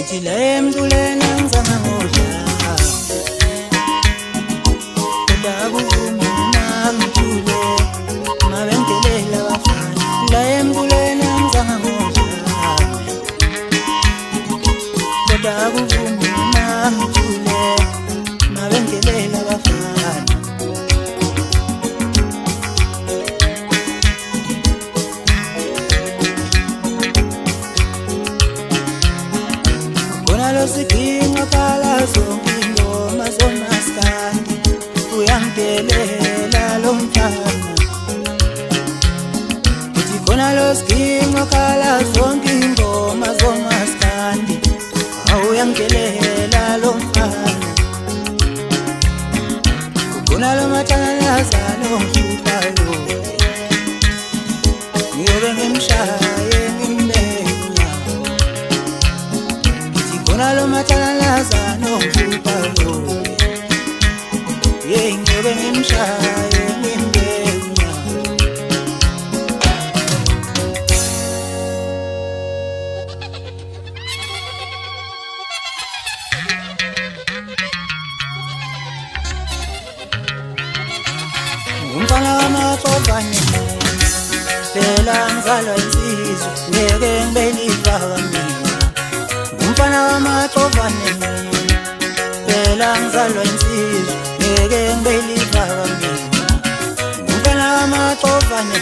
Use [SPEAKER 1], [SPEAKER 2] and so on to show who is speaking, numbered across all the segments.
[SPEAKER 1] ithi le emculweni angizange ngodla kodwa akuvumi namthule mabengelela abafana la emculweni angizange ngodla kodwa akuvumi namthule mabengelela abafana Siginqa kala zonke ingoma zomaskandi uyangidelela lo mfana uthi khona lo siginqa kala zonke ingoma zomaskandi uyangidelela lo mfana khona lo mathangaza lo mhluphayo ngiyobe ngimshaye Lo matalaza no mhluphayo ngiyobe ngimshaye ngimbenya umfana wamaxovane phela ngizalwa insizwa ngeke ngibeliva mina umfana wamaxovane phela ngizalwa insizwa ngeke ngibeliva mina umfana wamaxovane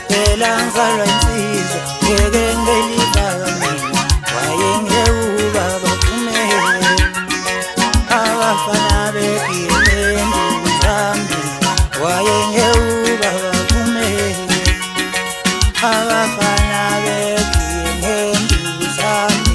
[SPEAKER 1] phela ngizalwa insizwa ngeke ngibeliva mina wayengeuba baphumele abafana begiyeleni zami wayengeuba baphumele abafana begiyeleni zami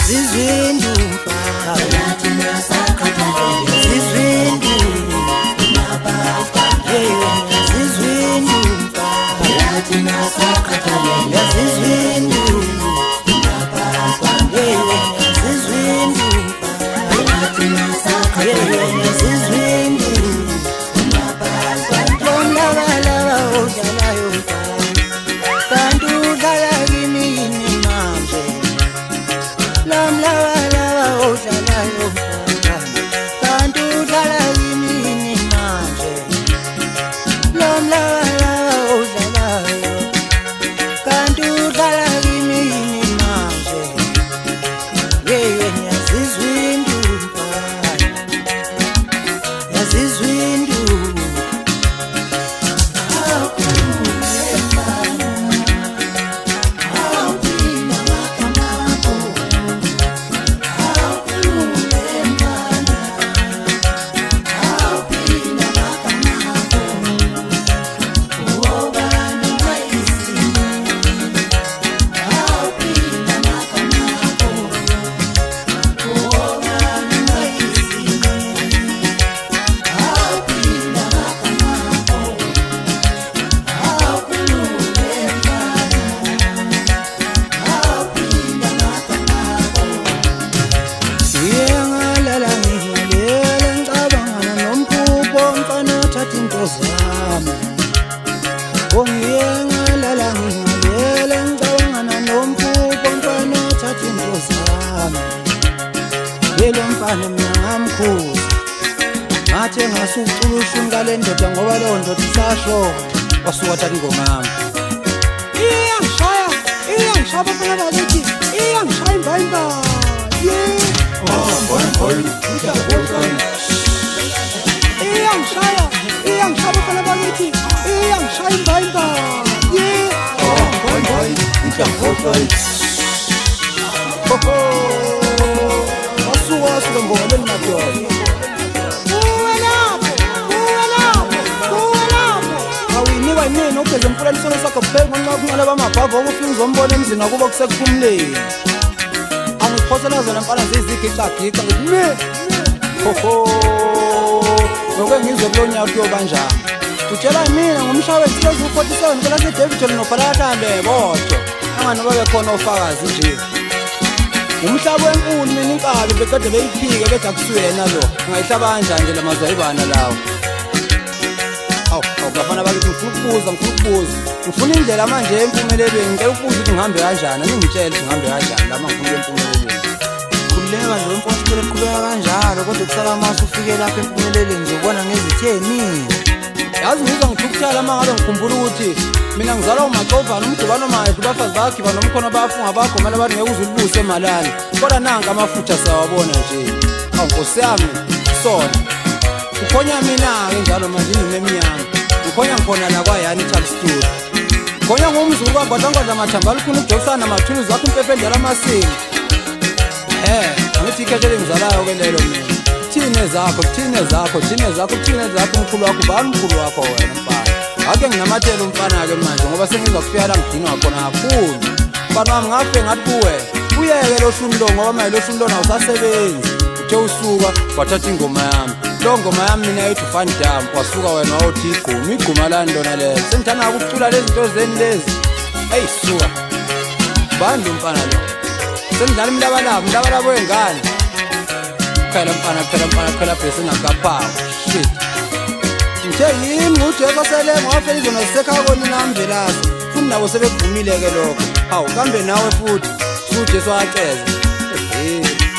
[SPEAKER 1] Zizwindu phakathi nasakhathalele Zizwindu Zizwindu phakathi nasakhathalele Zizwindu Zizwindu phakathi nasakhathalele Zizwindu Lomlabalaba udlalayo kanti udlala kimi yini manje Lomlabalaba udlalayo kanti udlala kimi yini manje Lomlabalaba udlalayo kanti udlala kimi yini manje Yazizwindu Yazizwindu Ngiyengalala ngilele ngicabangana nomphupho mfana othatha into zami Yelo mfana mina ngamkhuza ngathi engasucula ushuni ngale ndoda ngoba leyo ndoda isasho wasuka thatha ingoma yami Iyangishaya bafana bakithi iyangishaya imbayimba boy iyangishaya bafana bakithi iyangishaya imbayimba boy wasuka ngoma lemadoda awiniwa yini ugeze mfulani sona sakho phela nxa kunqala bamabhava ukufika uzombona emzini wakuba kusekuphumleni angiphosela zona mfana zizigicagica ngithi ngoke ngizwe kulonyaka kuyobanjani utshela mina ngumshayeli silozu 47 phela seDavid nobhalakale bodwa anganoba bekhona ofakazi nje umhlaba wenkulu mina inkabi bekade beyiphike bethi akusuyena lo ngayihlaba kanjani nje lamazayibana lawo Bafana bakithi ngifuna indlela manje empumelelweni, ngicela ukubuza ukuthi ngihambe kanjani, ningitshele ukuthi ngihambe kanjani lama ngifuna empumelelweni. Khululeka nje mfowethu, sicela uqhubeka kanjalo, kodwa kusala mase ufike lapha empumelelweni ngizobona ngezitheni. Yazi ngizwa ngithukuthala uma ngabe ngikhumbula ukuthi mina ngizalwa uMacovana, umdubano mahle, abafazi bayagiba nomkhono bayafunga bagomela bathi ngeke uze ulibuse emalani, kodwa nanka amafutha siyawabona nje. Nkosi yami sona ukhonya mina-ke njalo manje ineminyaka ukhonya ngikhona la kwaYani Chap Studio, ukhonya ngumzulu kwagwadlangwadla mathambala ufuna ukujokisana namathuluzi akho umpependela amasini. Angithi ikhethele ngizalayo-ke lelo mina. Thine zakho umkhulu wakho, bani umkhulu wakho wena mfana? Ake nginamathela umfana-ke manje ngoba sengizwa kufika la ngidinwa khona kakhulu. Mfana wami ngafe ngathi kuwe uyeke lo shumi lo, ngoba manje lo shumi lona awusasebenzi. Uthe usuka wathatha ingoma yami, lo ngoma yami mina yayithi Van Dam, wasuka wena wayothi igquma lani lona lelo. Sengithanda ukucula lezi zinto zeni lezi. Eyi suka bani lo mfana lo, sengidlala umlabalabo wengane. Phela mfana bese ngakaphawu shit. Ngithe yimi nguJesu oselengo wafela izona zisekhaya kona namvelasi, futhi nabo sebevumile-ke lokho. Hawu kambe nawe futhi uJesu waceza.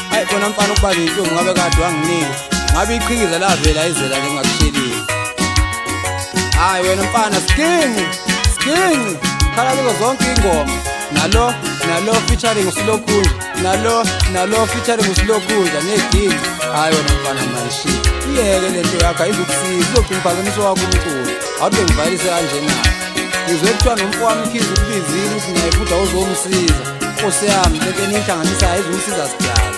[SPEAKER 1] Hayi khona mfana ukuba intombi ngabe kade wanginika, ngabe iqhikiza lavela izela njengakushelile. Hayi wena mfana skingi khala kuzo zonke ingoma, nalo featuring uSilokhunja, nalo featuring uSilokhunja negingi. Hayi wena mfana manje iyeke lento yakho ayizukusiza, izogcina iphazamisa wakho umculo. Awuthi ngivalise kanje na ngizwe kuthiwa nomfo wami Khiza ukubizile ukuthi naye futhi awuzomsiza. Nkosi yami lento eniyihlanganisa ayizumsiza sidala.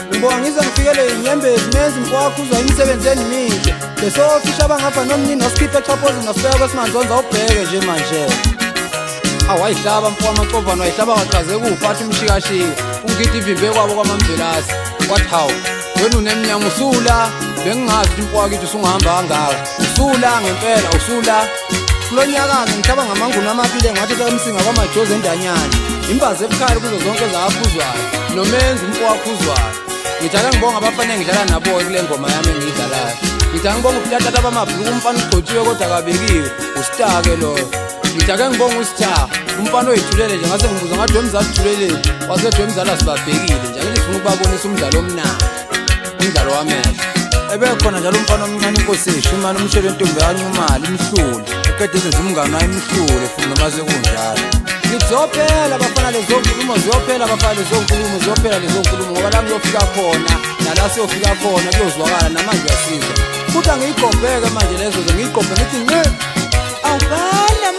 [SPEAKER 1] Ngibonga ngize ngifikele inyembezi menzi mfowakho uzwa imisebenzi emihle, besofisha abangapha nomnini noSkhipha eChaphozi nosibeka kwesimandlonza ubheke nje manje. Awayihlaba mfo wamaCovana, wayihlaba waqhaze kuwuphatha umshikashika ungithi ivimbe kwabo kwamamvelasi. Wathi hawu wena uneminyama usula, bengingazi ukuthi mfo wakithi usungahamba kangaka. Usula ngempela usula. Kulo nyaka-ke ngihlaba ngamanguni amabili engathi emsinga kwamajozi endanyana, imbazi ebukhali kuzo zonke zaphuzwayo nomenzi umfo waphuzwayo. Ngithanda ngibonga abafana engidlala nabo-ke kule ngoma yami engiyidlalayo. Ngithanda ngibonga ubutata bamabhuluku, umfana ugcotshiwe kodwa kabekiwe, ustar-ke loyo. Ngithake ngibonga uStar, umfana oyithulele nje, ngase ngibuza ngathi wemzala ithuleleni, wasethi wemzala sibabhekile nje. Angithi sifuna ukubabonisa umdlalo omnandi, umdlalo wamehlo. Ebekhona njalo umfana omncane inkosi eshimana umshele intombi yanyumali imhlule, eqede ezenza umngane wayo imhlule futhi noma sekunjalo. Ngizophela abafana lezo nkulumo, ziyophela abafana lezo nkulumo, ngoba la ngiyofika khona nala siyofika khona kuyozwakala namanje uyasiza. Futhi angiyigqobheke manje lezo ngiyigqobhe ngithi awubhala